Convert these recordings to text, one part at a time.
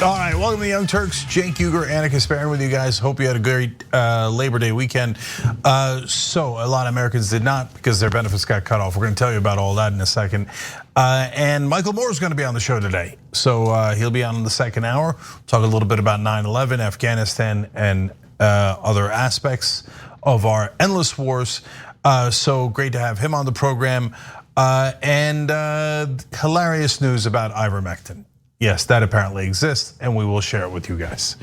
All right, welcome to the Young Turks. Cenk Uygur, Annika Sparin with you guys. Hope you had a great Labor Day weekend. So a lot of Americans did not because their benefits got cut off. We're going to tell you about all that in a second. And Michael Moore is going to be on the show today. So he'll be on in the second hour. Talk a little bit about 9/11, Afghanistan, and other aspects of our endless wars. So great to have him on the program. And hilarious news about ivermectin. Yes, that apparently exists, and we will share it with you guys.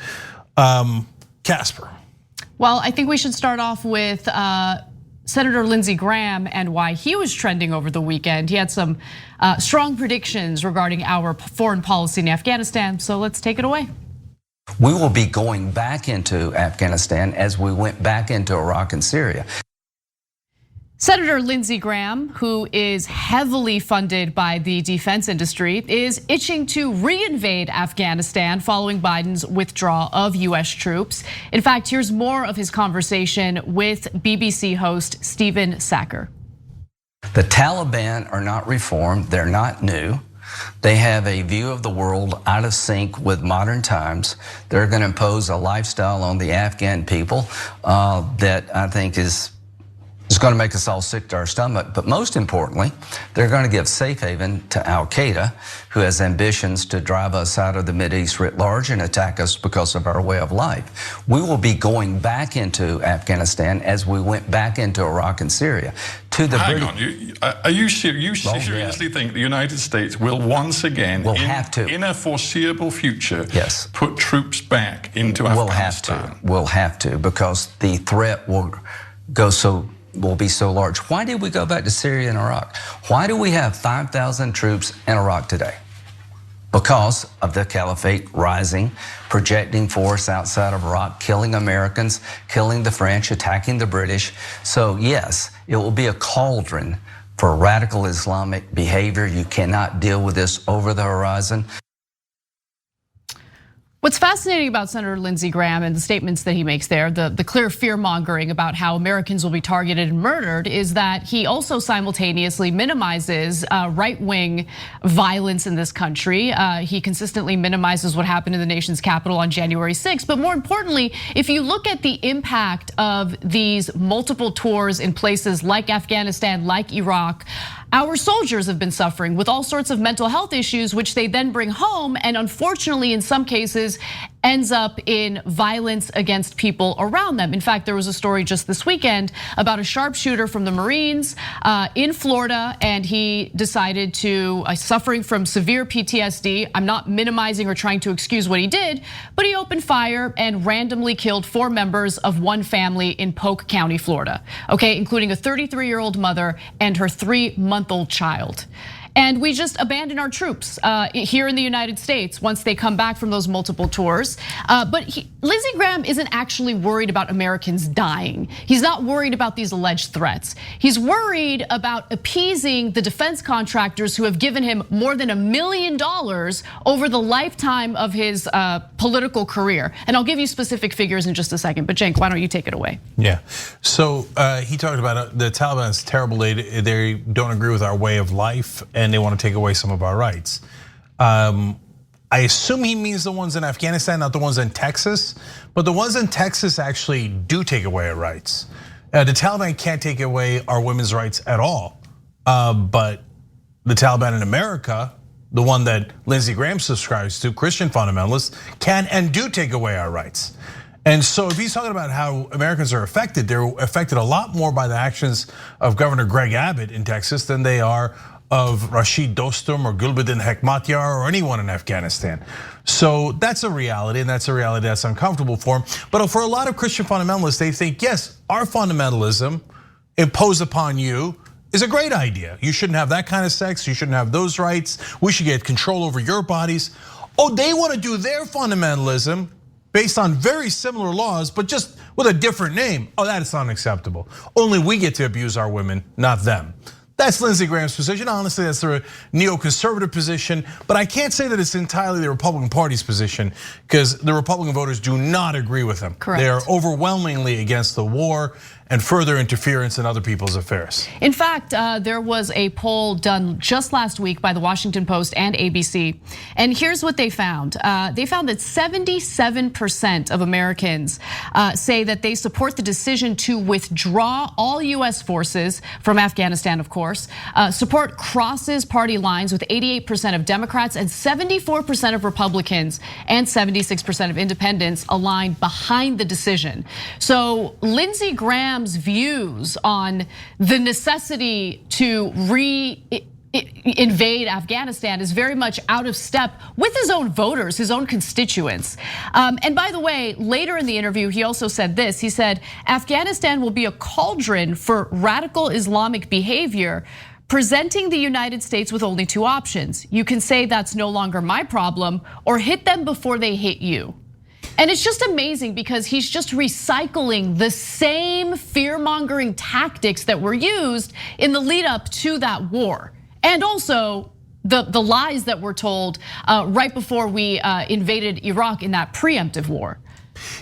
Casper. Well, I think we should start off with Senator Lindsey Graham and why he was trending over the weekend. He had some strong predictions regarding our foreign policy in Afghanistan, so let's take it away. We will be going back into Afghanistan as we went back into Iraq and Syria. Senator Lindsey Graham, who is heavily funded by the defense industry, is itching to re-invade Afghanistan following Biden's withdrawal of US troops. In fact, here's more of his conversation with BBC host Stephen Sacker. The Taliban are not reformed, they're not new. They have a view of the world out of sync with modern times. They're going to impose a lifestyle on the Afghan people that I think is going to make us all sick to our stomach. But most importantly, they're going to give safe haven to Al-Qaeda, who has ambitions to drive us out of the Mideast writ large and attack us because of our way of life. We will be going back into Afghanistan as we went back into Iraq and Syria. Hang on, are you seriously think the United States will once again, in a foreseeable future, put troops back into Afghanistan? We'll have to, because the threat will be so large. Why did we go back to Syria and Iraq? Why do we have 5,000 troops in Iraq today? Because of the caliphate rising, projecting force outside of Iraq, killing Americans, killing the French, attacking the British. So yes, it will be a cauldron for radical Islamic behavior. You cannot deal with this over the horizon. What's fascinating about Senator Lindsey Graham and the statements that he makes there, the clear fear mongering about how Americans will be targeted and murdered, is that he also simultaneously minimizes right-wing violence in this country. He consistently minimizes what happened in the nation's capital on January 6th. But more importantly, if you look at the impact of these multiple tours in places like Afghanistan, like Iraq, our soldiers have been suffering with all sorts of mental health issues, which they then bring home, and unfortunately, in some cases, ends up in violence against people around them. In fact, there was a story just this weekend about a sharpshooter from the Marines in Florida, and he decided to, suffering from severe PTSD. I'm not minimizing or trying to excuse what he did, but he opened fire and randomly killed 4 members of one family in Polk County, Florida. Okay, including a 33-year-old mother and her 3-month-old child. And we just abandon our troops here in the United States once they come back from those multiple tours. But Lindsey Graham isn't actually worried about Americans dying. He's not worried about these alleged threats. He's worried about appeasing the defense contractors who have given him more than $1 million over the lifetime of his political career. And I'll give you specific figures in just a second, but Cenk, why don't you take it away? Yeah, so he talked about the Taliban's terrible. They don't agree with our way of life, and they want to take away some of our rights. I assume he means the ones in Afghanistan, not the ones in Texas, but the ones in Texas actually do take away our rights. The Taliban can't take away our women's rights at all, but the Taliban in America, the one that Lindsey Graham subscribes to, Christian fundamentalists, can and do take away our rights. And so if he's talking about how Americans are affected, they're affected a lot more by the actions of Governor Greg Abbott in Texas than they are of Rashid Dostum or Gulbuddin Hekmatyar or anyone in Afghanistan. So that's a reality, and that's a reality that's uncomfortable for him. But for a lot of Christian fundamentalists, they think, yes, our fundamentalism imposed upon you is a great idea. You shouldn't have that kind of sex, you shouldn't have those rights, we should get control over your bodies. Oh, they want to do their fundamentalism based on very similar laws, but just with a different name. Oh, that is unacceptable. Only we get to abuse our women, not them. That's Lindsey Graham's position. Honestly, that's the neoconservative position, but I can't say that it's entirely the Republican Party's position because the Republican voters do not agree with him. Correct. They are overwhelmingly against the war, and further interference in other people's affairs. In fact, there was a poll done just last week by the Washington Post and ABC. And here's what they found. They found that 77% of Americans say that they support the decision to withdraw all US forces from Afghanistan, of course. Support crosses party lines with 88% of Democrats and 74% of Republicans and 76% of independents aligned behind the decision. So Lindsey Graham's views on the necessity to re-invade Afghanistan is very much out of step with his own voters, his own constituents. And by the way, later in the interview, he also said this. He said, Afghanistan will be a cauldron for radical Islamic behavior, presenting the United States with only two options. You can say that's no longer my problem, or hit them before they hit you. And it's just amazing because he's just recycling the same fear-mongering tactics that were used in the lead up to that war. And also the lies that were told right before we invaded Iraq in that preemptive war.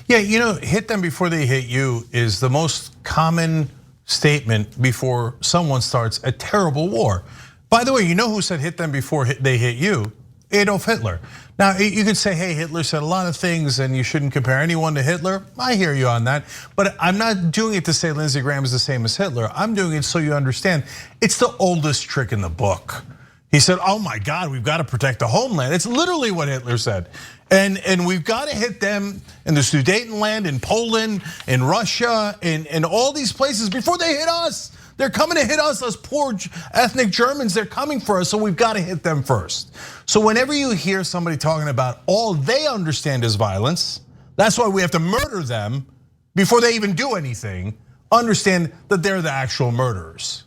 Yeah, hit them before they hit you is the most common statement before someone starts a terrible war. By the way, you know who said hit them before they hit you? Adolf Hitler. Now, you could say, hey, Hitler said a lot of things and you shouldn't compare anyone to Hitler. I hear you on that, but I'm not doing it to say Lindsey Graham is the same as Hitler. I'm doing it so you understand it's the oldest trick in the book. He said, oh my God, we've got to protect the homeland. It's literally what Hitler said. And we've got to hit them in the Sudetenland, in Poland, in Russia, in all these places before they hit us. They're coming to hit us poor ethnic Germans. They're coming for us, so we've got to hit them first. So whenever you hear somebody talking about all they understand is violence, that's why we have to murder them before they even do anything, understand that they're the actual murderers.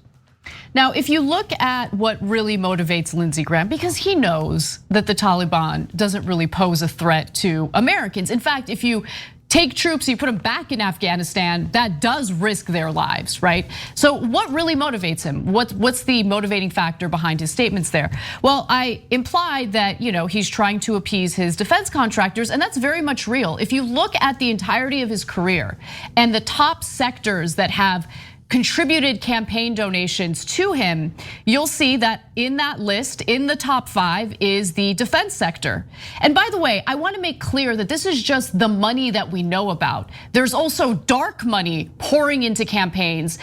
Now, if you look at what really motivates Lindsey Graham, because he knows that the Taliban doesn't really pose a threat to Americans. In fact, if you take troops, you put them back in Afghanistan, that does risk their lives, right? So what really motivates him? What's the motivating factor behind his statements there? Well, I implied that he's trying to appease his defense contractors, and that's very much real. If you look at the entirety of his career and the top sectors that have contributed campaign donations to him, you'll see that in that list, in the top 5 is the defense sector. And by the way, I want to make clear that this is just the money that we know about. There's also dark money pouring into campaigns,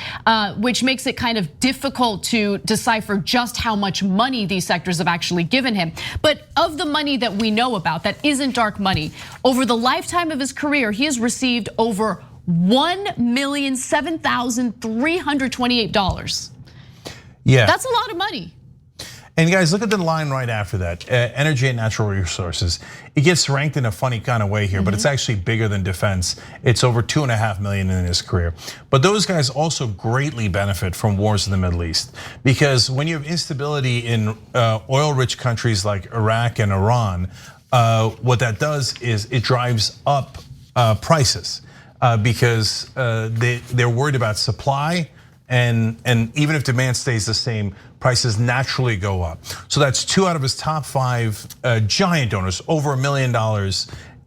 which makes it kind of difficult to decipher just how much money these sectors have actually given him. But of the money that we know about that isn't dark money, over the lifetime of his career, he has received over $1,007,328. Yeah, that's a lot of money. And guys, look at the line right after that, energy and natural resources. It gets ranked in a funny kind of way here, but it's actually bigger than defense. It's over 2.5 million in his career. But those guys also greatly benefit from wars in the Middle East, because when you have instability in oil-rich countries like Iraq and Iran, what that does is it drives up prices. Because they're worried about supply, and even if demand stays the same, prices naturally go up. So that's 2 out of his top 5 giant donors, over $1 million,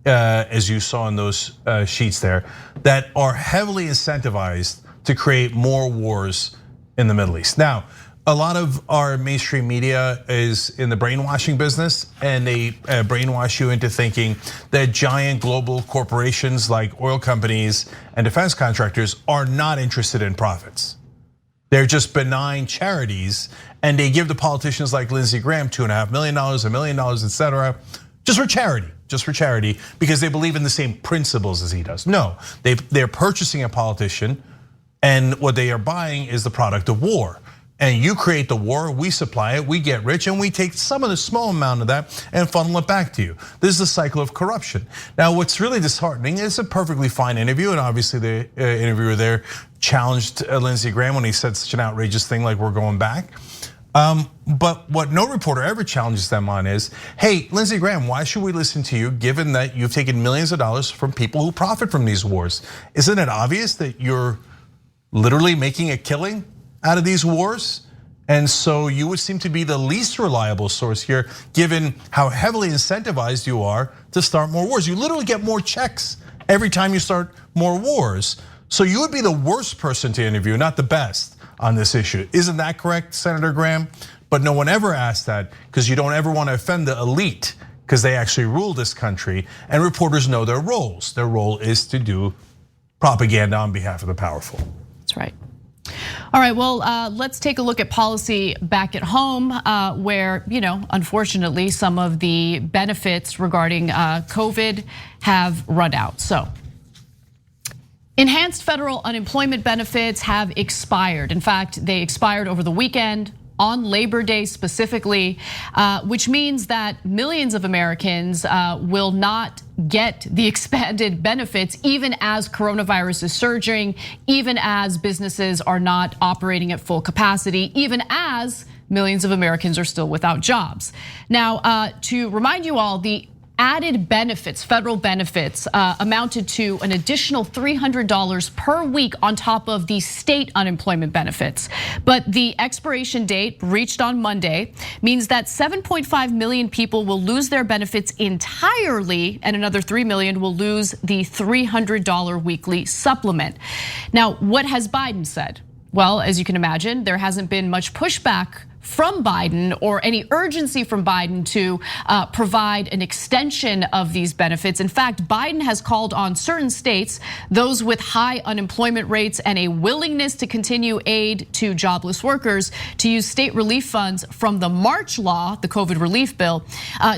as you saw in those sheets there, that are heavily incentivized to create more wars in the Middle East. Now, a lot of our mainstream media is in the brainwashing business, and they brainwash you into thinking that giant global corporations like oil companies and defense contractors are not interested in profits. They're just benign charities, and they give the politicians like Lindsey Graham $2.5 million, $1 million, etc., just for charity, because they believe in the same principles as he does. No, they're purchasing a politician, and what they are buying is the product of war. And you create the war, we supply it, we get rich, and we take some of the small amount of that and funnel it back to you. This is the cycle of corruption. Now, what's really disheartening is a perfectly fine interview, and obviously the interviewer there challenged Lindsey Graham when he said such an outrageous thing like we're going back. But what no reporter ever challenges them on is, hey, Lindsey Graham, why should we listen to you given that you've taken millions of dollars from people who profit from these wars? Isn't it obvious that you're literally making a killing out of these wars? And so you would seem to be the least reliable source here, given how heavily incentivized you are to start more wars. You literally get more checks every time you start more wars. So you would be the worst person to interview, not the best on this issue. Isn't that correct, Senator Graham? But no one ever asked that because you don't ever want to offend the elite because they actually rule this country, and reporters know their roles. Their role is to do propaganda on behalf of the powerful. That's right. All right, well, let's take a look at policy back at home where, unfortunately, some of the benefits regarding COVID have run out. So enhanced federal unemployment benefits have expired. In fact, they expired over the weekend, on Labor Day specifically, which means that millions of Americans will not get the expanded benefits even as coronavirus is surging, even as businesses are not operating at full capacity, even as millions of Americans are still without jobs. Now, to remind you all, the added benefits, federal benefits, amounted to an additional $300 per week on top of the state unemployment benefits. But the expiration date, reached on Monday, means that 7.5 million people will lose their benefits entirely, and another 3 million will lose the $300 weekly supplement. Now, what has Biden said? Well, as you can imagine, there hasn't been much pushback from Biden or any urgency from Biden to provide an extension of these benefits. In fact, Biden has called on certain states, those with high unemployment rates and a willingness to continue aid to jobless workers, to use state relief funds from the March law, the COVID relief bill,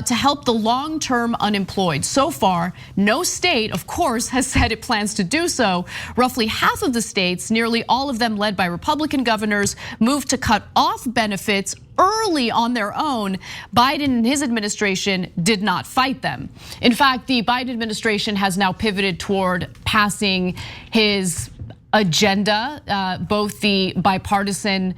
to help the long-term unemployed. So far, no state, of course, has said it plans to do so. Roughly half of the states, nearly all of them led by Republican governors, moved to cut off benefits early on their own. Biden and his administration did not fight them. In fact, the Biden administration has now pivoted toward passing his agenda, both the bipartisan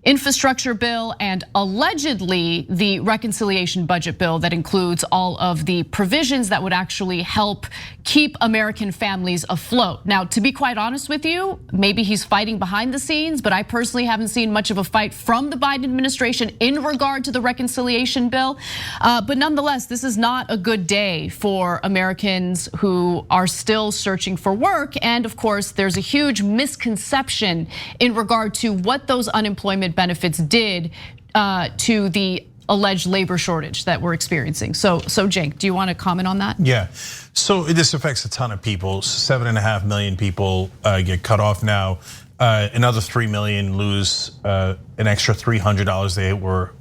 infrastructure bill and allegedly the reconciliation budget bill that includes all of the provisions that would actually help keep American families afloat. Now, to be quite honest with you, maybe he's fighting behind the scenes, but I personally haven't seen much of a fight from the Biden administration in regard to the reconciliation bill. But nonetheless, this is not a good day for Americans who are still searching for work. And of course, there's a huge misconception in regard to what those unemployment benefits did to the alleged labor shortage that we're experiencing. So Cenk, do you want to comment on that? Yeah, so this affects a ton of people. 7.5 million people get cut off now. Another 3 million lose an extra $300 they were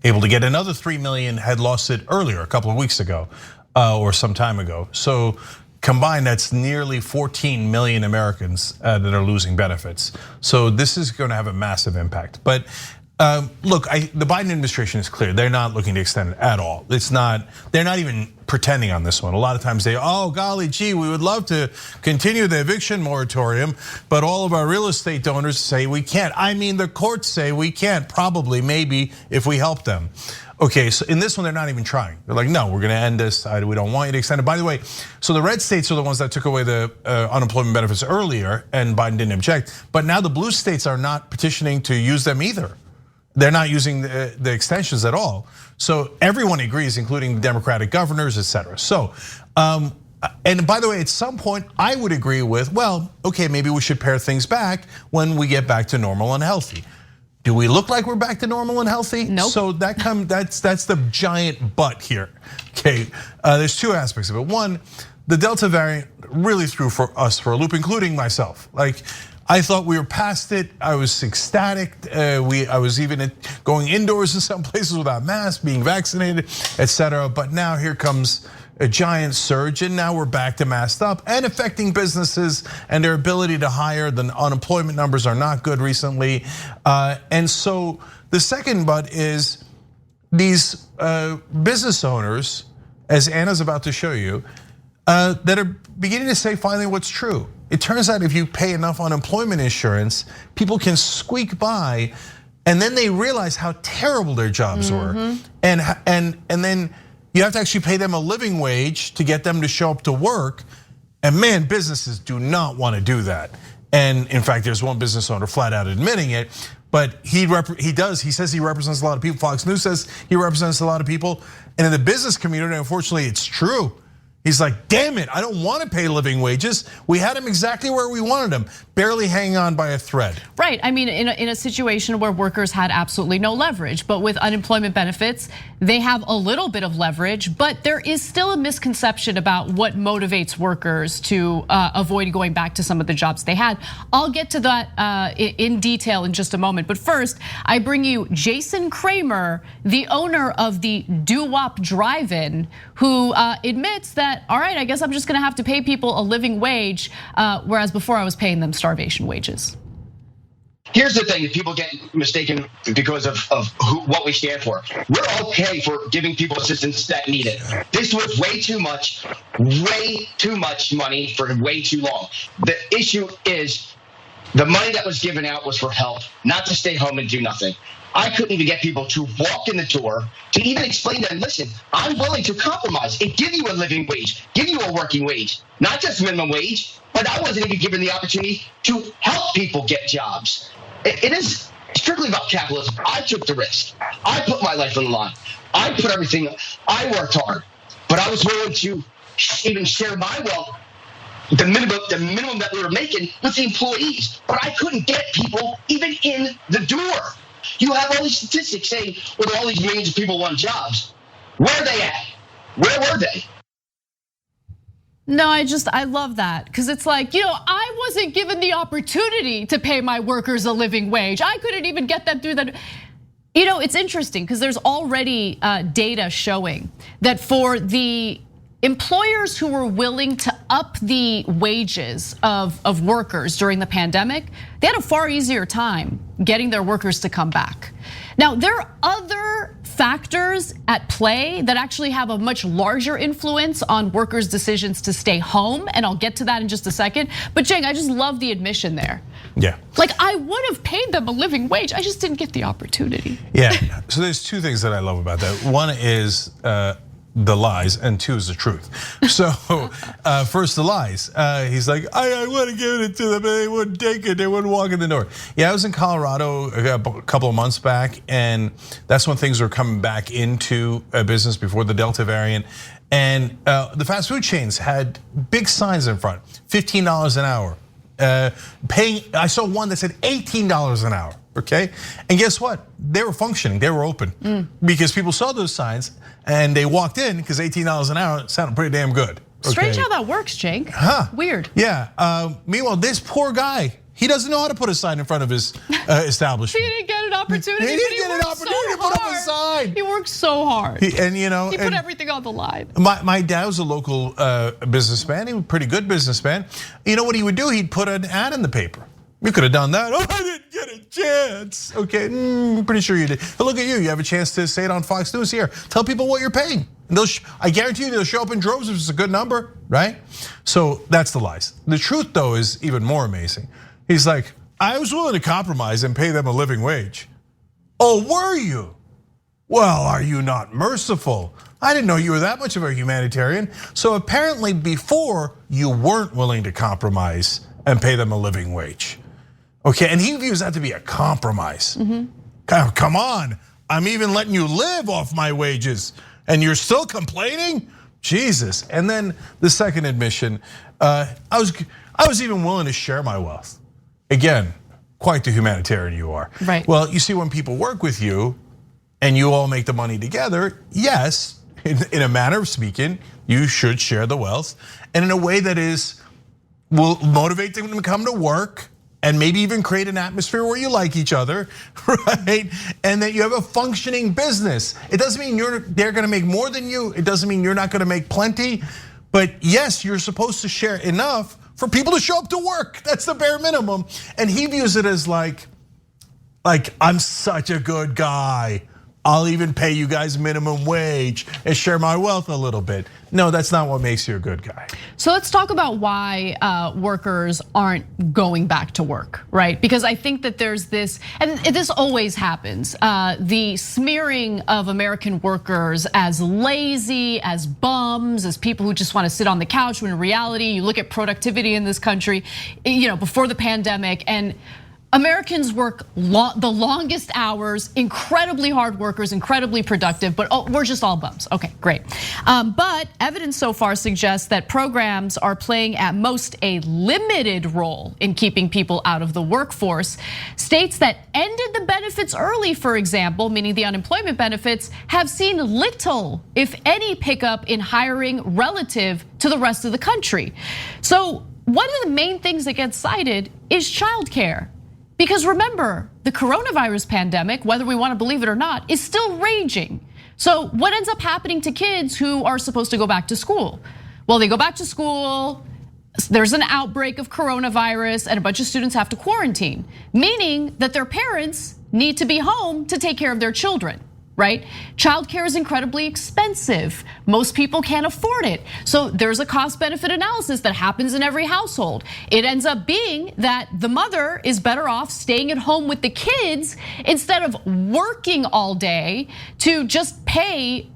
able to get. Another 3 million had lost it earlier, a couple of weeks ago, or some time ago. So combined, that's nearly 14 million Americans that are losing benefits. So this is going to have a massive impact. But look, the Biden administration is clear. They're not looking to extend it at all. They're not even pretending on this one. A lot of times they, oh golly gee, we would love to continue the eviction moratorium, but all of our real estate donors say we can't. I mean, the courts say we can't, probably, maybe, if we help them. Okay, so in this one, they're not even trying. They're like, no, we're gonna end this. We don't want you to extend it. By the way, so the red states are the ones that took away the unemployment benefits earlier, and Biden didn't object. But now the blue states are not petitioning to use them either. They're not using the extensions at all. So everyone agrees, including Democratic governors, et cetera. So, and by the way, at some point, I would agree with, well, okay, maybe we should pare things back when we get back to normal and healthy. Do we look like we're back to normal and healthy? Nope. So that's the giant but here. Okay, there's two aspects of it. One, the Delta variant really threw us for a loop, including myself. Like, I thought we were past it. I was ecstatic. I was even going indoors in some places without masks, being vaccinated, et cetera. But now here comes a giant surge, and now we're back to masked up and affecting businesses and their ability to hire. The unemployment numbers are not good recently. And so the second but is these business owners, as Anna's about to show you, that are beginning to say finally what's true. It turns out if you pay enough unemployment insurance, people can squeak by, and then they realize how terrible their jobs were, and then you have to actually pay them a living wage to get them to show up to work. And man, businesses do not want to do that. And in fact, there's one business owner flat out admitting it. But he says he represents a lot of people. Fox News says he represents a lot of people. And in the business community, unfortunately, it's true. He's like, damn it, I don't want to pay living wages. We had him exactly where we wanted him, barely hanging on by a thread. Right, I mean, in a situation where workers had absolutely no leverage, but with unemployment benefits, they have a little bit of leverage, but there is still a misconception about what motivates workers to avoid going back to some of the jobs they had. I'll get to that in detail in just a moment, but first, I bring you Jason Kramer, the owner of the Doo-Wop Drive-In, who admits that, all right, I guess I'm just gonna have to pay people a living wage, whereas before I was paying them starvation wages. Here's the thing: if people get mistaken because of what we stand for, we're okay for giving people assistance that need it. This was way too much money for way too long. The issue is the money that was given out was for help, not to stay home and do nothing. I couldn't even get people to walk in the door to even explain to them, listen, I'm willing to compromise and give you a living wage, give you a working wage, not just minimum wage, but I wasn't even given the opportunity to help people get jobs. It is strictly about capitalism. I took the risk. I put my life on the line. I put everything, I worked hard, but I was willing to even share my wealth, the minimum that we were making with the employees, but I couldn't get people even in the door. You have all these statistics saying, well, all these millions of people want jobs. Where are they at? Where were they? No, I love that, because it's like, I wasn't given the opportunity to pay my workers a living wage. I couldn't even get them through that. It's interesting because there's already data showing that for the employers who were willing to up the wages of workers during the pandemic, they had a far easier time getting their workers to come back. Now, there are other factors at play that actually have a much larger influence on workers' decisions to stay home, and I'll get to that in just a second. But Jeng, I just love the admission there. Yeah. Like, I would have paid them a living wage, I just didn't get the opportunity. Yeah, so there's two things that I love about that. One is the lies, and two is the truth. So first, the lies. He's like, I would have given it to them, and they wouldn't take it. They wouldn't walk in the door. Yeah, I was in Colorado a couple of months back, and that's when things were coming back into business before the Delta variant. And the fast food chains had big signs in front, $15 an hour. I saw one that said $18 an hour. Okay, and guess what? They were functioning, they were open because people saw those signs and they walked in because $18 an hour sounded pretty damn good. Okay? Strange how that works, Jake. Huh? Weird. Yeah. Meanwhile, this poor guy, he doesn't know how to put a sign in front of his establishment. He didn't get an opportunity. He didn't get an opportunity to put up a sign. He worked so hard. He put everything on the line. My dad was a local businessman. He was a pretty good businessman. You know what he would do? He'd put an ad in the paper. You could have done that. Oh, I didn't get a chance. Okay, pretty sure you did. But look at you. You have a chance to say it on Fox News here. Tell people what you're paying. And I guarantee you they'll show up in droves if it's a good number, right? So that's the lies. The truth, though, is even more amazing. He's like, I was willing to compromise and pay them a living wage. Oh, were you? Well, are you not merciful? I didn't know you were that much of a humanitarian. So apparently before you weren't willing to compromise and pay them a living wage. Okay, and he views that to be a compromise. Come on, I'm even letting you live off my wages and you're still complaining? Jesus. And then the second admission, I was even willing to share my wealth. Again, quite the humanitarian you are. Right. Well, you see, when people work with you and you all make the money together, yes, in a manner of speaking, you should share the wealth, and in a way that will motivate them to come to work and maybe even create an atmosphere where you like each other, right? And that you have a functioning business. It doesn't mean they're gonna make more than you. It doesn't mean you're not gonna make plenty. But yes, you're supposed to share enough for people to show up to work. That's the bare minimum. And he views it as like I'm such a good guy. I'll even pay you guys minimum wage and share my wealth a little bit. No, that's not what makes you a good guy. So let's talk about why workers aren't going back to work, right? Because I think that there's this, and this always happens, the smearing of American workers as lazy, as bums, as people who just want to sit on the couch, when in reality, you look at productivity in this country, before the pandemic, and Americans work the longest hours, incredibly hard workers, incredibly productive, but we're just all bums. Okay, great. But evidence so far suggests that programs are playing at most a limited role in keeping people out of the workforce. States that ended the benefits early, for example, meaning the unemployment benefits, have seen little, if any, pickup in hiring relative to the rest of the country. So one of the main things that gets cited is childcare. Because remember, the coronavirus pandemic, whether we want to believe it or not, is still raging. So what ends up happening to kids who are supposed to go back to school? Well, they go back to school, there's an outbreak of coronavirus, and a bunch of students have to quarantine, meaning that their parents need to be home to take care of their children. Right? Childcare is incredibly expensive. Most people can't afford it. So there's a cost benefit analysis that happens in every household. It ends up being that the mother is better off staying at home with the kids instead of working all day to just pay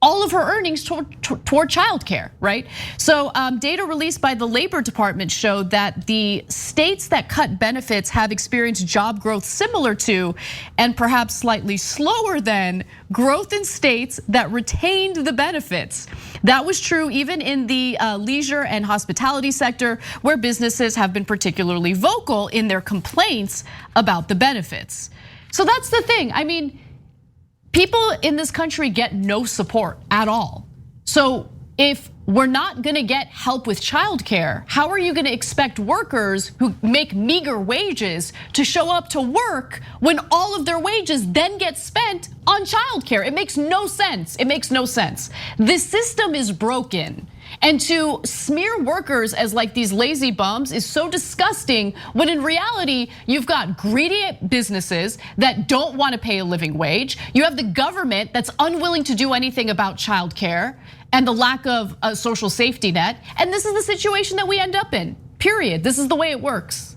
all of her earnings toward childcare, right? So data released by the Labor Department showed that the states that cut benefits have experienced job growth similar to, and perhaps slightly slower than, growth in states that retained the benefits. That was true even in the leisure and hospitality sector, where businesses have been particularly vocal in their complaints about the benefits. So that's the thing, I mean, people in this country get no support at all. So if we're not gonna get help with childcare, how are you gonna expect workers who make meager wages to show up to work when all of their wages then get spent on childcare? It makes no sense, it makes no sense. This system is broken. And to smear workers as like these lazy bums is so disgusting, when in reality, you've got greedy businesses that don't want to pay a living wage. You have the government that's unwilling to do anything about childcare and the lack of a social safety net. And this is the situation that we end up in, period. This is the way it works.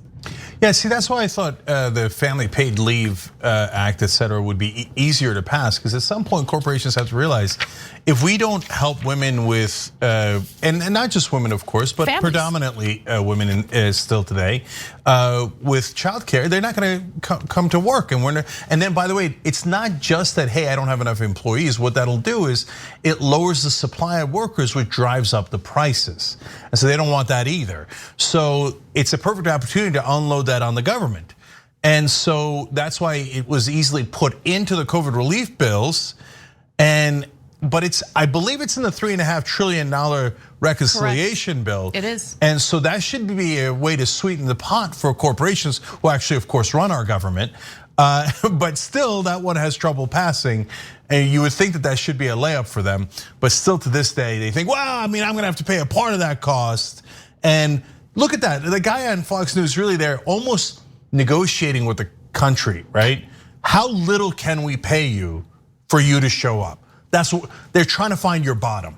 Yeah, see, that's why I thought the Family Paid Leave Act, et cetera, would be easier to pass, because at some point corporations have to realize if we don't help women with, and not just women, of course, but families, predominantly women still today, with childcare, they're not going to come to work. And then, by the way, it's not just that, hey, I don't have enough employees. What that'll do is it lowers the supply of workers, which drives up the prices. And so they don't want that either. So it's a perfect opportunity to unload that on the government. And so that's why it was easily put into the COVID relief bills. But I believe it's in the $3.5 trillion reconciliation bill. It is. And so that should be a way to sweeten the pot for corporations who actually, of course, run our government. But still, that one has trouble passing. And you would think that should be a layup for them. But still to this day, they think, well, I mean, I'm gonna have to pay a part of that cost. And look at that, the guy on Fox News really there almost negotiating with the country, right? How little can we pay you for you to show up? That's what they're trying to find, your bottom.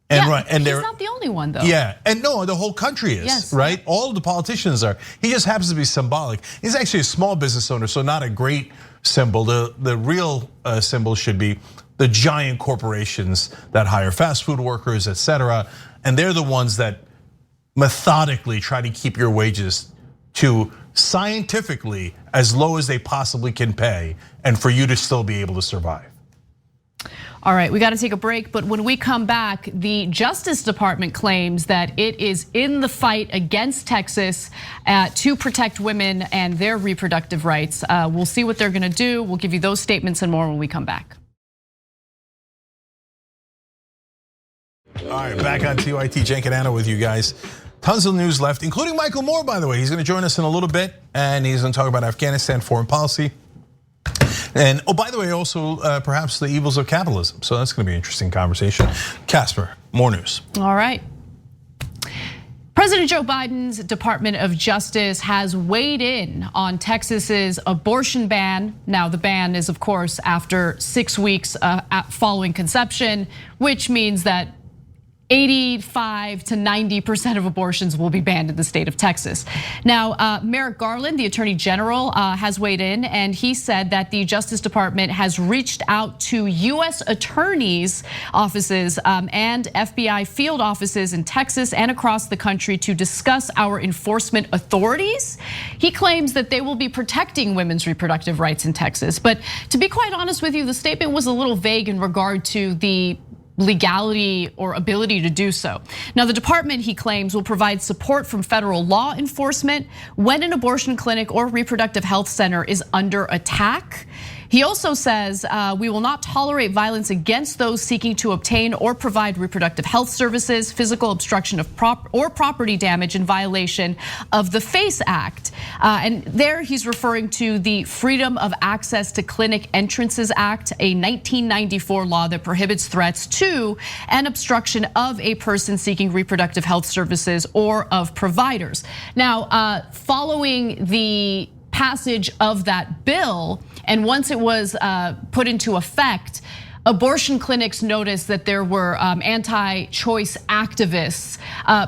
And yeah, and he's not the only one though. Yeah, and no, the whole country is, yes, right? All of the politicians are. He just happens to be symbolic. He's actually a small business owner, so not a great symbol. The real symbol should be the giant corporations that hire fast food workers, et cetera. And they're the ones that methodically try to keep your wages to scientifically as low as they possibly can pay, and for you to still be able to survive. All right, we got to take a break, but when we come back, the Justice Department claims that it is in the fight against Texas to protect women and their reproductive rights. We'll see what they're gonna do. We'll give you those statements and more when we come back. All right, back on TYT, Cenk and Anna with you guys. Tons of news left, including Michael Moore, by the way. He's gonna join us in a little bit, and he's gonna talk about Afghanistan foreign policy. And by the way, also perhaps the evils of capitalism. So that's gonna be an interesting conversation. Casper, more news. All right. President Joe Biden's Department of Justice has weighed in on Texas's abortion ban. Now, the ban is, of course, after 6 weeks following conception, which means that 85 to 90% of abortions will be banned in the state of Texas. Now, Merrick Garland, the Attorney General, has weighed in, and he said that the Justice Department has reached out to US attorneys' offices and FBI field offices in Texas and across the country to discuss our enforcement authorities. He claims that they will be protecting women's reproductive rights in Texas. But to be quite honest with you, the statement was a little vague in regard to the legality or ability to do so. Now, the department, he claims, will provide support from federal law enforcement when an abortion clinic or reproductive health center is under attack. He also says we will not tolerate violence against those seeking to obtain or provide reproductive health services, physical obstruction of property damage in violation of the FACE Act. And there he's referring to the Freedom of Access to Clinic Entrances Act, a 1994 law that prohibits threats to and obstruction of a person seeking reproductive health services or of providers. Now, following the passage of that bill, and once it was put into effect, abortion clinics noticed that there were anti-choice activists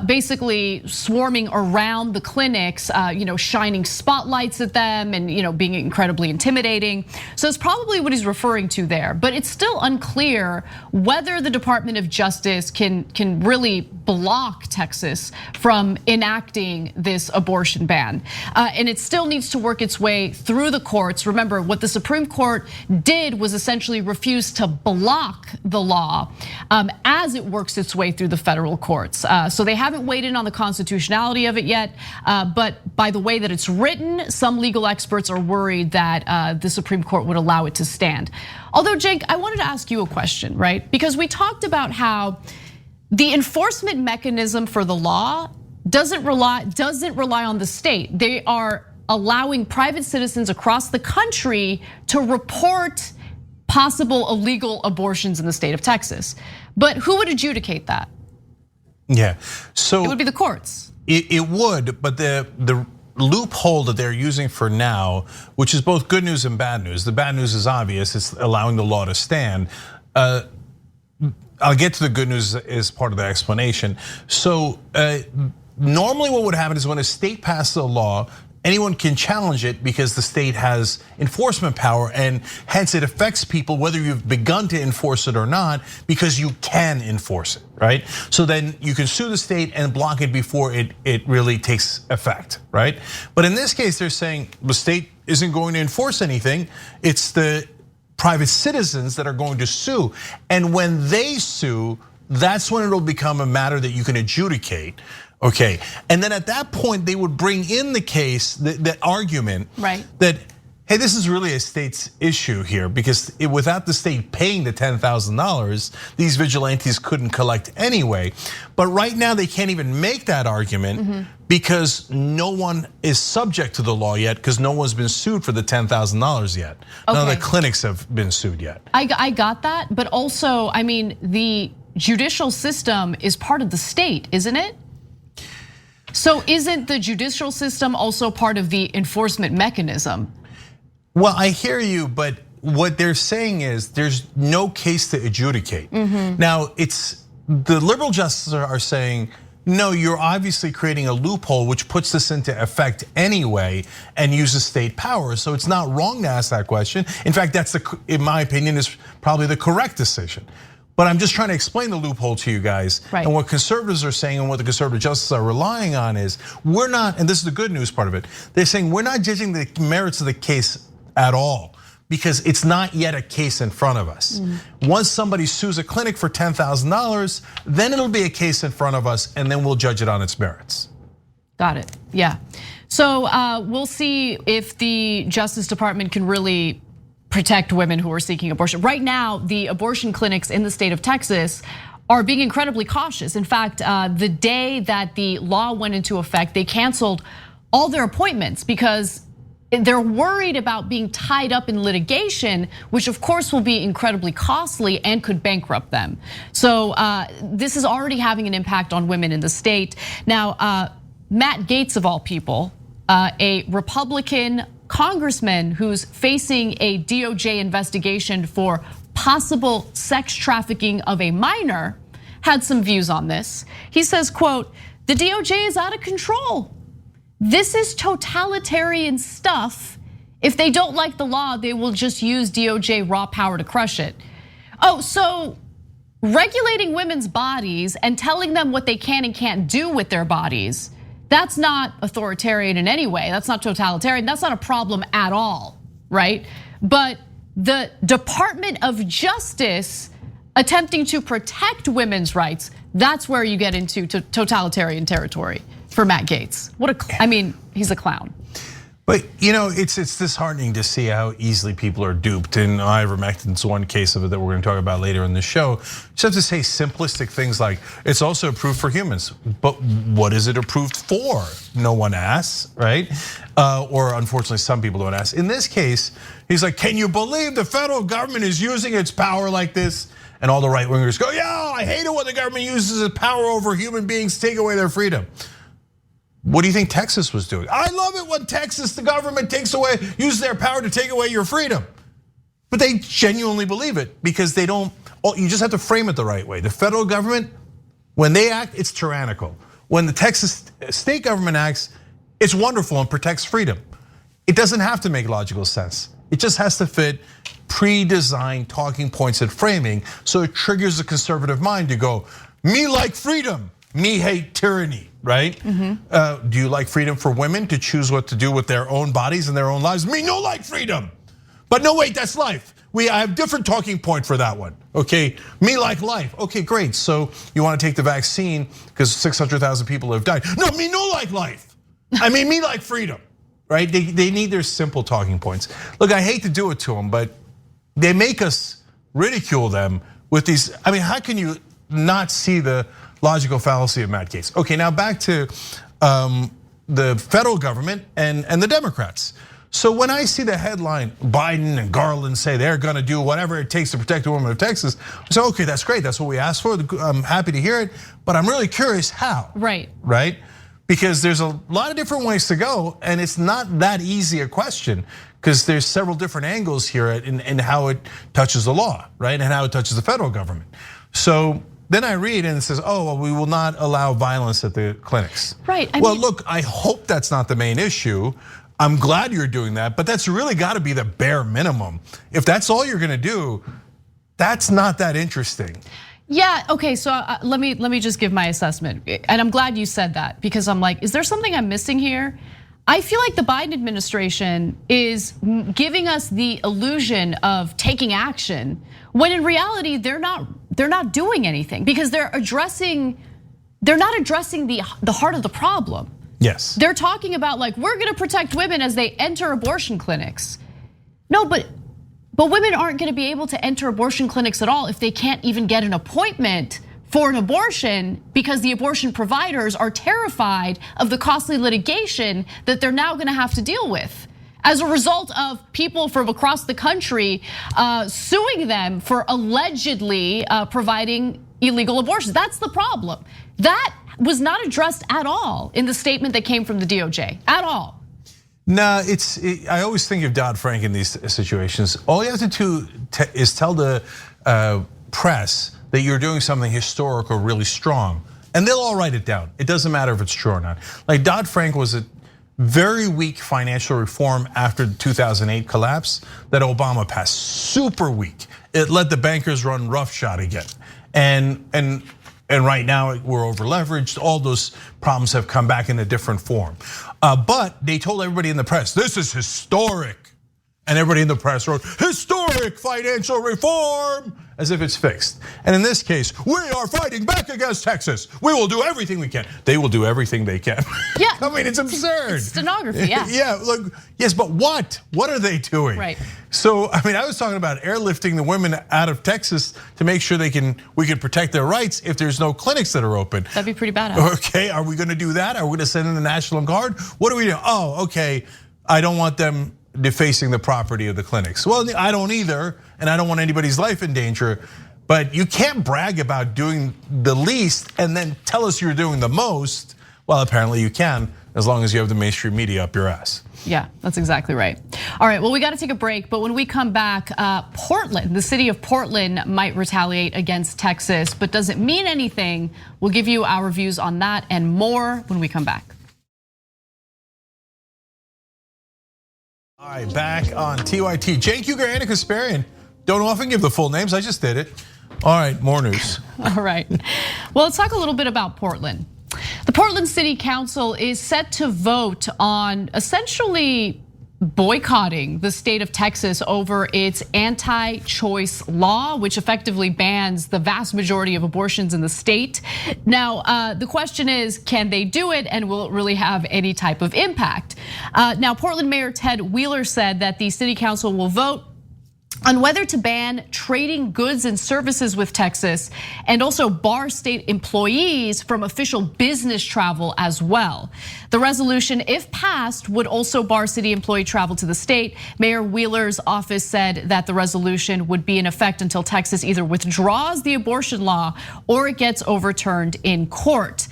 basically swarming around the clinics, shining spotlights at them and being incredibly intimidating. So it's probably what he's referring to there, but it's still unclear whether the Department of Justice can really block Texas from enacting this abortion ban. And it still needs to work its way through the courts. Remember, what the Supreme Court did was essentially refuse to block the law as it works its way through the federal courts. So they haven't weighed in on the constitutionality of it yet, but by the way that it's written, some legal experts are worried that the Supreme Court would allow it to stand. Although, Jake, I wanted to ask you a question, right? Because we talked about how the enforcement mechanism for the law doesn't rely on the state. They are allowing private citizens across the country to report possible illegal abortions in the state of Texas. But who would adjudicate that? Yeah, so it would be the courts. It would, but the loophole that they're using for now, which is both good news and bad news. The bad news is obvious, it's allowing the law to stand. I'll get to the good news as part of the explanation. So normally what would happen is when a state passes a law, anyone can challenge it because the state has enforcement power, and hence it affects people whether you've begun to enforce it or not, because you can enforce it, right? So then you can sue the state and block it before it really takes effect, right? But in this case, they're saying the state isn't going to enforce anything. It's the private citizens that are going to sue. And when they sue, that's when it'll become a matter that you can adjudicate. Okay, and then at that point, they would bring in the case, the argument that, hey, this is really a state's issue here, because without the state paying the $10,000, these vigilantes couldn't collect anyway. But right now, they can't even make that argument because no one is subject to the law yet, because no one's been sued for the $10,000 yet. None of the clinics have been sued yet. I got that, but also, I mean, the judicial system is part of the state, isn't it? So isn't the judicial system also part of the enforcement mechanism? Well, I hear you, but what they're saying is there's no case to adjudicate. Now, it's the liberal justices are saying, no, you're obviously creating a loophole which puts this into effect anyway and uses state power. So it's not wrong to ask that question. In fact, that's in my opinion, is probably the correct decision. But I'm just trying to explain the loophole to you guys. Right. And what conservatives are saying and what the conservative justices are relying on is, we're not, and this is the good news part of it, they're saying we're not judging the merits of the case at all, because it's not yet a case in front of us. Once somebody sues a clinic for $10,000, then it'll be a case in front of us, and then we'll judge it on its merits. Got it, yeah. So we'll see if the Justice Department can really protect women who are seeking abortion. Right now, the abortion clinics in the state of Texas are being incredibly cautious. In fact, the day that the law went into effect, they canceled all their appointments because they're worried about being tied up in litigation, which of course will be incredibly costly and could bankrupt them. So this is already having an impact on women in the state. Now, Matt Gaetz, of all people, a Republican congressman who's facing a DOJ investigation for possible sex trafficking of a minor, had some views on this. He says, quote, "The DOJ is out of control. This is totalitarian stuff. If they don't like the law, they will just use DOJ raw power to crush it." Oh, so regulating women's bodies and telling them what they can and can't do with their bodies, that's not authoritarian in any way. That's not totalitarian. That's not a problem at all, right? But the Department of Justice attempting to protect women's rights, that's where you get into totalitarian territory for Matt Gaetz. I mean, he's a clown. But it's disheartening to see how easily people are duped. And ivermectin's one case of it that we're going to talk about later in the show. Just have to say simplistic things like, it's also approved for humans. But what is it approved for? No one asks, right? Or unfortunately, some people don't ask. In this case, he's like, can you believe the federal government is using its power like this? And all the right wingers go, yeah, I hate it when the government uses its power over human beings to take away their freedom. What do you think Texas was doing? I love it when Texas, the government uses their power to take away your freedom. But they genuinely believe it because they don't, you just have to frame it the right way. The federal government, when they act, it's tyrannical. When the Texas state government acts, it's wonderful and protects freedom. It doesn't have to make logical sense. It just has to fit pre-designed talking points and framing so it triggers the conservative mind to go, me like freedom, me hate tyranny. Right? Do you like freedom for women to choose what to do with their own bodies and their own lives? Me no like freedom. But no, wait, that's life. I have different talking point for that one. Okay, me like life. Okay, great. So you want to take the vaccine because 600,000 people have died. No, me no like life. I mean, me like freedom, right? They need their simple talking points. Look, I hate to do it to them, but they make us ridicule them with these. I mean, how can you not see the logical fallacy of Matt Gaetz? Okay, now back to the federal government and the Democrats. So when I see the headline, Biden and Garland say they're gonna do whatever it takes to protect the women of Texas, I say, okay, that's great, that's what we asked for, I'm happy to hear it, but I'm really curious how. Right. Right? Because there's a lot of different ways to go, and it's not that easy a question, because there's several different angles here in how it touches the law, right? And how it touches the federal government. So then I read and it says, oh, well, we will not allow violence at the clinics. Right. Well, look, I hope that's not the main issue. I'm glad you're doing that, but that's really gotta be the bare minimum. If that's all you're gonna do, that's not that interesting. Yeah, okay, so let me just give my assessment. And I'm glad you said that because I'm like, is there something I'm missing here? I feel like the Biden administration is giving us the illusion of taking action when in reality they're not doing anything because they're not addressing the heart of the problem. Yes. They're talking about like we're gonna protect women as they enter abortion clinics. No, but women aren't gonna be able to enter abortion clinics at all if they can't even get an appointment for an abortion because the abortion providers are terrified of the costly litigation that they're now gonna have to deal with as a result of people from across the country suing them for allegedly providing illegal abortions. That's the problem. That was not addressed at all in the statement that came from the DOJ, at all. No, I always think of Dodd-Frank in these situations. All you have to do is tell the press that you're doing something historic or really strong, and they'll all write it down. It doesn't matter if it's true or not. Like Dodd-Frank was a very weak financial reform after the 2008 collapse that Obama passed, super weak. It let the bankers run roughshod again. And right now we're over leveraged. All those problems have come back in a different form. But they told everybody in the press, this is historic. And everybody in the press wrote, historic financial reform, as if it's fixed. And in this case, we are fighting back against Texas. We will do everything we can. They will do everything they can. Yeah. I mean, it's absurd. It's stenography, yeah. Yeah, look, yes, but what? What are they doing? Right. So, I mean, I was talking about airlifting the women out of Texas to make sure we can protect their rights if there's no clinics that are open. That'd be pretty badass. Okay, are we gonna do that? Are we gonna send in the National Guard? What are we doing? Oh, okay, I don't want them defacing the property of the clinics. Well, I don't either, and I don't want anybody's life in danger, but you can't brag about doing the least and then tell us you're doing the most. Well, apparently you can as long as you have the mainstream media up your ass. Yeah, that's exactly right. All right, well, we got to take a break, but when we come back, Portland, the city of Portland might retaliate against Texas, but does it mean anything? We'll give you our views on that and more when we come back. All right, back on TYT. Jake Uger and a Kasparian. Don't often give the full names, I just did it. All right, more news. All right, well, let's talk a little bit about Portland. The Portland City Council is set to vote on essentially boycotting the state of Texas over its anti-choice law, which effectively bans the vast majority of abortions in the state. Now, the question is, can they do it and will it really have any type of impact? Now, Portland Mayor Ted Wheeler said that the city council will vote on whether to ban trading goods and services with Texas and also bar state employees from official business travel as well. The resolution, if passed, would also bar city employee travel to the state. Mayor Wheeler's office said that the resolution would be in effect until Texas either withdraws the abortion law or it gets overturned in court.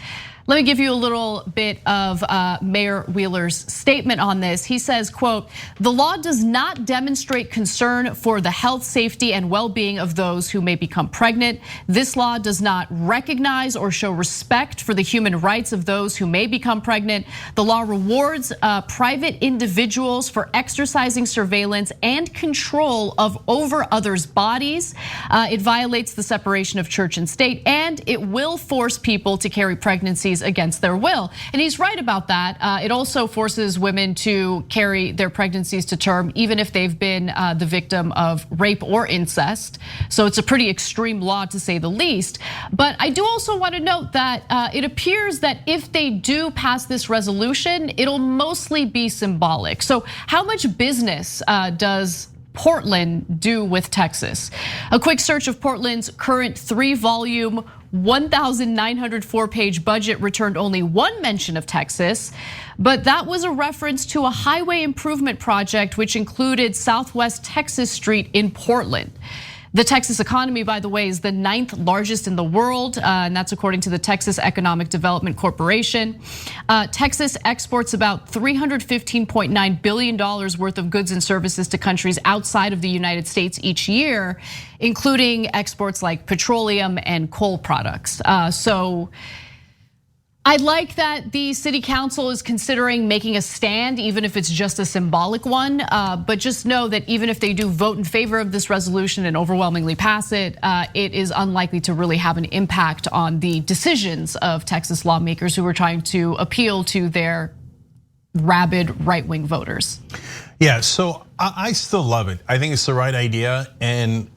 Let me give you a little bit of Mayor Wheeler's statement on this. He says, quote, "The law does not demonstrate concern for the health, safety, and well-being of those who may become pregnant. This law does not recognize or show respect for the human rights of those who may become pregnant. The law rewards private individuals for exercising surveillance and control over others' bodies. It violates the separation of church and state, and it will force people to carry pregnancies against their will." And he's right about that. It also forces women to carry their pregnancies to term, even if they've been the victim of rape or incest. So it's a pretty extreme law to say the least. But I do also want to note that it appears that if they do pass this resolution, it'll mostly be symbolic. So how much business does Portland do with Texas? A quick search of Portland's current 3-volume, 1,904-page budget returned only one mention of Texas, but that was a reference to a highway improvement project which included Southwest Texas Street in Portland. The Texas economy, by the way, is the 9th largest in the world, and that's according to the Texas Economic Development Corporation. Texas exports about $315.9 billion worth of goods and services to countries outside of the United States each year, including exports like petroleum and coal products. So I like that the city council is considering making a stand, even if it's just a symbolic one. But just know that even if they do vote in favor of this resolution and overwhelmingly pass it, it is unlikely to really have an impact on the decisions of Texas lawmakers who are trying to appeal to their rabid right-wing voters. Yeah, so I still love it. I think it's the right idea. And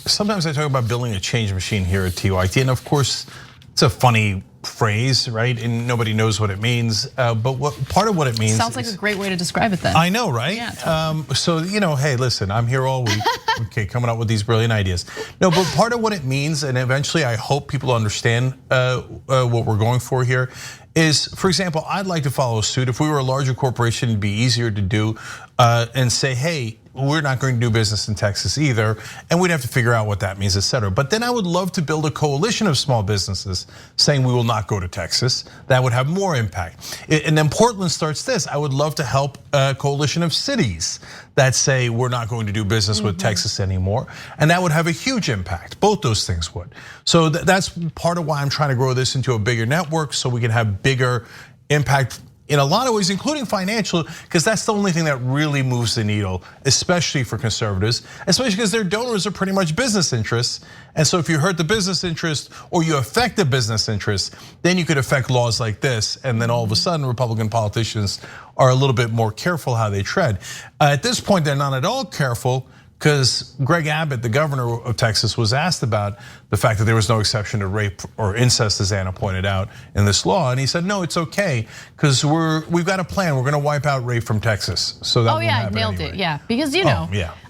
sometimes I talk about building a change machine here at TYT, and of course, it's a funny phrase, right? And nobody knows what it means. But part of what it means sounds like a great way to describe it then. I know, right? Yeah, totally. So hey, listen, I'm here all week, okay, coming up with these brilliant ideas. No, but part of what it means, and eventually I hope people understand what we're going for here, is, for example, I'd like to follow suit. If we were a larger corporation, it'd be easier to do and say, hey, we're not going to do business in Texas either, and we'd have to figure out what that means, et cetera. But then I would love to build a coalition of small businesses saying we will not go to Texas. That would have more impact. And then Portland starts this. I would love to help a coalition of cities that say we're not going to do business with Texas anymore, and that would have a huge impact. Both those things would. So that's part of why I'm trying to grow this into a bigger network so we can have bigger impact in a lot of ways, including financial, because that's the only thing that really moves the needle, especially for conservatives, especially because their donors are pretty much business interests. And so if you hurt the business interest or you affect the business interest, then you could affect laws like this. And then all of a sudden, Republican politicians are a little bit more careful how they tread. At this point, they're not at all careful, because Greg Abbott, the governor of Texas, was asked about the fact that there was no exception to rape or incest, as Anna pointed out, in this law, and he said, no, it's okay, because we've got a plan. We're going to wipe out rape from Texas, so that won't happen nailed anyway. it, yeah, because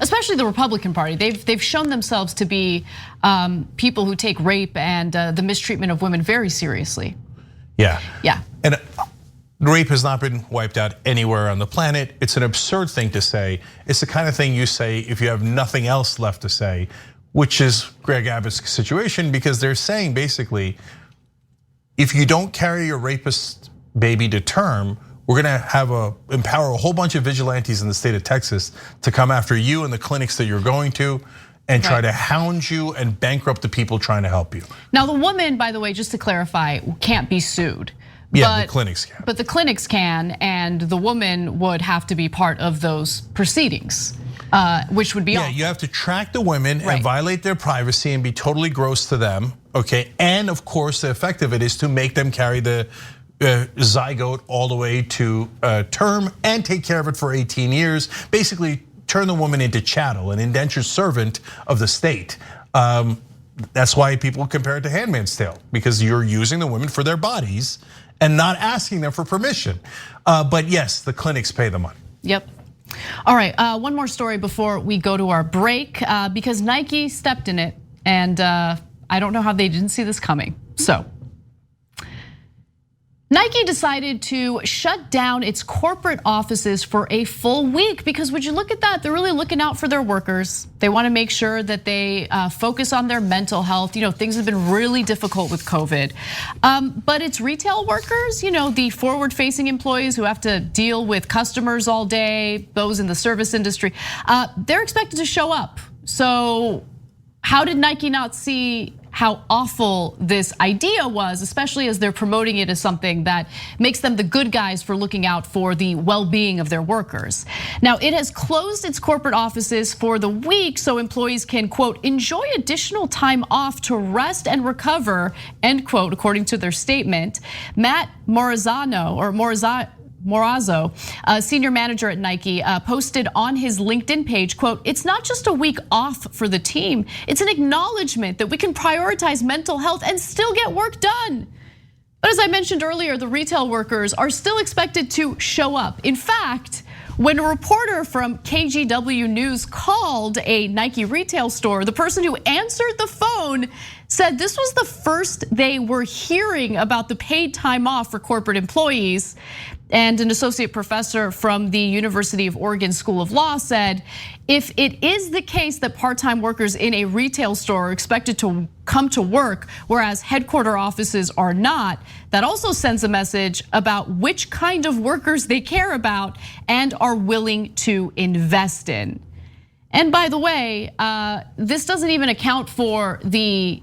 especially the Republican Party, they've shown themselves to be people who take rape and the mistreatment of women very seriously. Yeah, yeah, and rape has not been wiped out anywhere on the planet. It's an absurd thing to say. It's the kind of thing you say if you have nothing else left to say, which is Greg Abbott's situation, because they're saying basically, if you don't carry your rapist baby to term, we're gonna have empower a whole bunch of vigilantes in the state of Texas to come after you and the clinics that you're going to and try to hound you and bankrupt the people trying to help you. Now the woman, by the way, just to clarify, can't be sued. Yeah, the clinics can. But the clinics can, and the woman would have to be part of those proceedings, which would be awful. You have to track the women and violate their privacy and be totally gross to them, okay? And of course, the effect of it is to make them carry the zygote all the way to term and take care of it for 18 years. Basically, turn the woman into chattel, an indentured servant of the state. That's why people compare it to Handmaid's Tale, because you're using the women for their bodies and not asking them for permission. But yes, the clinics pay the money. Yep. All right, one more story before we go to our break, because Nike stepped in it, and I don't know how they didn't see this coming. So, Nike decided to shut down its corporate offices for a full week because would you look at that? They're really looking out for their workers. They want to make sure that they focus on their mental health. You know, things have been really difficult with COVID. But it's retail workers, you know, the forward-facing employees who have to deal with customers all day, those in the service industry. They're expected to show up. So how did Nike not see how awful this idea was, especially as they're promoting it as something that makes them the good guys for looking out for the well-being of their workers. Now, it has closed its corporate offices for the week so employees can, quote, enjoy additional time off to rest and recover, end quote, according to their statement. Matt Morazzo, a senior manager at Nike, posted on his LinkedIn page, quote, it's not just a week off for the team, it's an acknowledgement that we can prioritize mental health and still get work done. But as I mentioned earlier, the retail workers are still expected to show up. In fact, when a reporter from KGW News called a Nike retail store, the person who answered the phone said this was the first they were hearing about the paid time off for corporate employees. And an associate professor from the University of Oregon School of Law said, if it is the case that part-time workers in a retail store are expected to come to work, whereas headquarter offices are not, that also sends a message about which kind of workers they care about and are willing to invest in. And by the way, this doesn't even account for the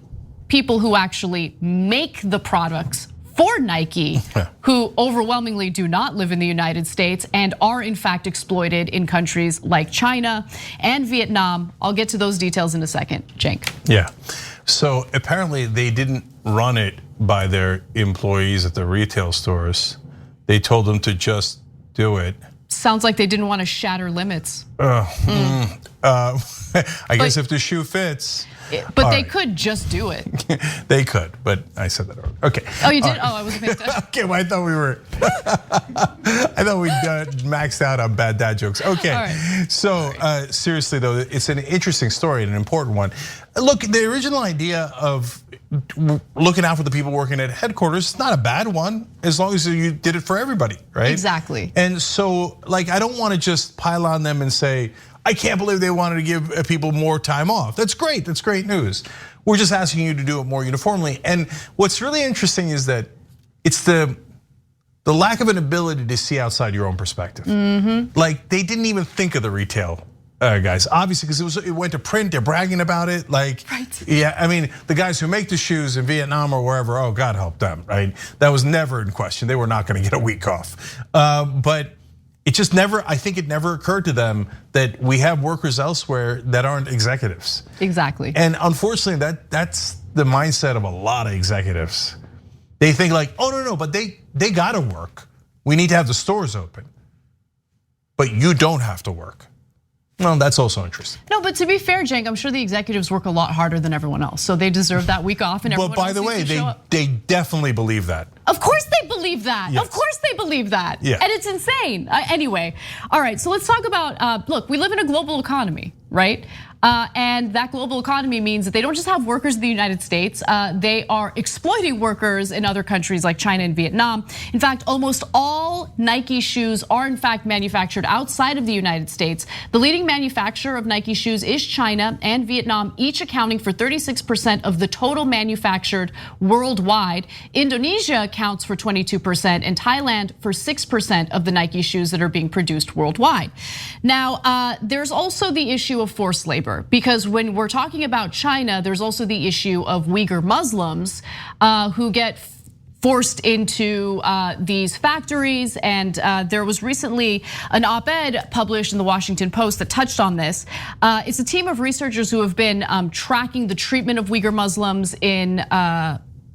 people who actually make the products for Nike, who overwhelmingly do not live in the United States and are in fact exploited in countries like China and Vietnam. I'll get to those details in a second, Cenk. Yeah, so apparently they didn't run it by their employees at the retail stores. They told them to just do it. Sounds like they didn't want to shatter limits. I guess if the shoe fits. But they could just do it. They could, but I said that already. Okay. Oh, you did? Oh, I wasn't paying attention. Okay, well, I thought we maxed out on bad dad jokes. Okay, right. So seriously though, it's an interesting story and an important one. Look, the original idea of looking out for the people working at headquarters is not a bad one, as long as you did it for everybody, right? Exactly. And so, like, I don't want to just pile on them and say, I can't believe they wanted to give people more time off. That's great news. We're just asking you to do it more uniformly. And what's really interesting is that it's the lack of an ability to see outside your own perspective. Like, they didn't even think of the retail guys, obviously, because it went to print, they're bragging about it. Like, yeah, I mean, the guys who make the shoes in Vietnam or wherever, oh, God help them, right? That was never in question. They were not gonna get a week off. But it just never, I think it never occurred to them that we have workers elsewhere that aren't executives. Exactly. And unfortunately, that's the mindset of a lot of executives. They think like, oh, no, but they gotta work. We need to have the stores open. But you don't have to work. Well, that's also interesting. No, but to be fair, Cenk, I'm sure the executives work a lot harder than everyone else, so they deserve that week off. And everyone by the way, they definitely believe that. Of course they believe that. Yes. Of course they believe that. Yeah. And it's insane. Anyway, all right. So let's talk about. Look, we live in a global economy, right? And that global economy means that they don't just have workers in the United States, they are exploiting workers in other countries like China and Vietnam. In fact, almost all Nike shoes are in fact manufactured outside of the United States. The leading manufacturer of Nike shoes is China and Vietnam, each accounting for 36% of the total manufactured worldwide. Indonesia accounts for 22% and Thailand for 6% of the Nike shoes that are being produced worldwide. Now, there's also the issue of forced labor, because when we're talking about China, there's also the issue of Uyghur Muslims who get forced into these factories. And there was recently an op-ed published in the Washington Post that touched on this. It's a team of researchers who have been tracking the treatment of Uyghur Muslims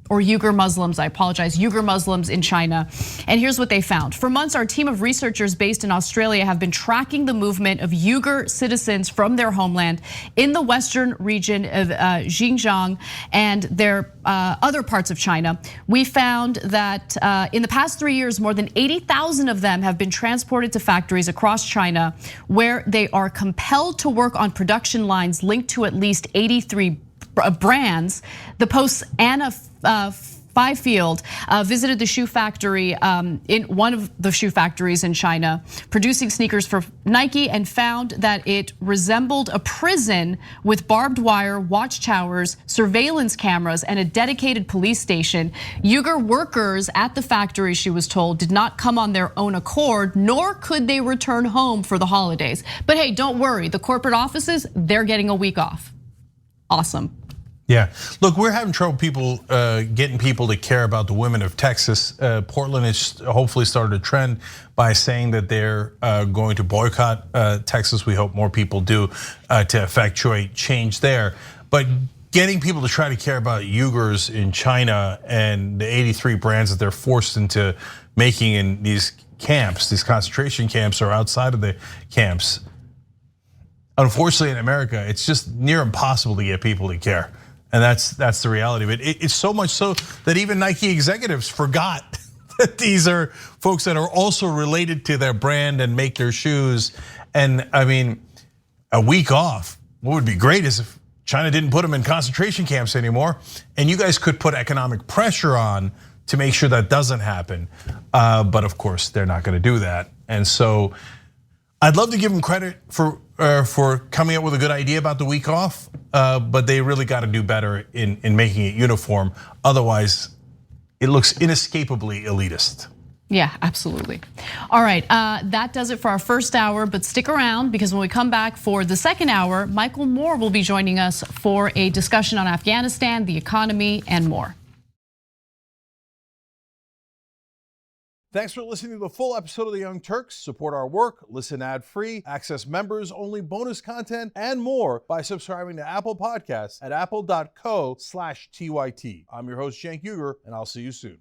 Uyghur Muslims in China. And here's what they found. For months, our team of researchers based in Australia have been tracking the movement of Uyghur citizens from their homeland in the western region of Xinjiang and their other parts of China. We found that in the past 3 years, more than 80,000 of them have been transported to factories across China where they are compelled to work on production lines linked to at least 83 brands. The Post's Anna Fifield visited the shoe factory in one of the shoe factories in China, producing sneakers for Nike, and found that it resembled a prison with barbed wire, watchtowers, surveillance cameras, and a dedicated police station. Uyghur workers at the factory, she was told, did not come on their own accord, nor could they return home for the holidays. But hey, don't worry, the corporate offices, they're getting a week off. Awesome. Yeah, look, we're having trouble getting people to care about the women of Texas. Portland has hopefully started a trend by saying that they're going to boycott Texas. We hope more people do to effectuate change there. But getting people to try to care about Uyghurs in China and the 83 brands that they're forced into making in these camps, these concentration camps or outside of the camps. Unfortunately, in America, it's just near impossible to get people to care. And that's the reality of it. It's so much so that even Nike executives forgot that these are folks that are also related to their brand and make their shoes. And I mean, a week off, what would be great is if China didn't put them in concentration camps anymore, and you guys could put economic pressure on to make sure that doesn't happen. But of course, they're not gonna do that. And so I'd love to give them credit for coming up with a good idea about the week off, but they really got to do better in making it uniform. Otherwise, it looks inescapably elitist. Yeah, absolutely. All right, that does it for our first hour, but stick around because when we come back for the second hour, Michael Moore will be joining us for a discussion on Afghanistan, the economy, and more. Thanks for listening to the full episode of The Young Turks. Support our work, listen ad-free, access members-only bonus content, and more by subscribing to Apple Podcasts at apple.co/TYT. I'm your host, Cenk Uygur, and I'll see you soon.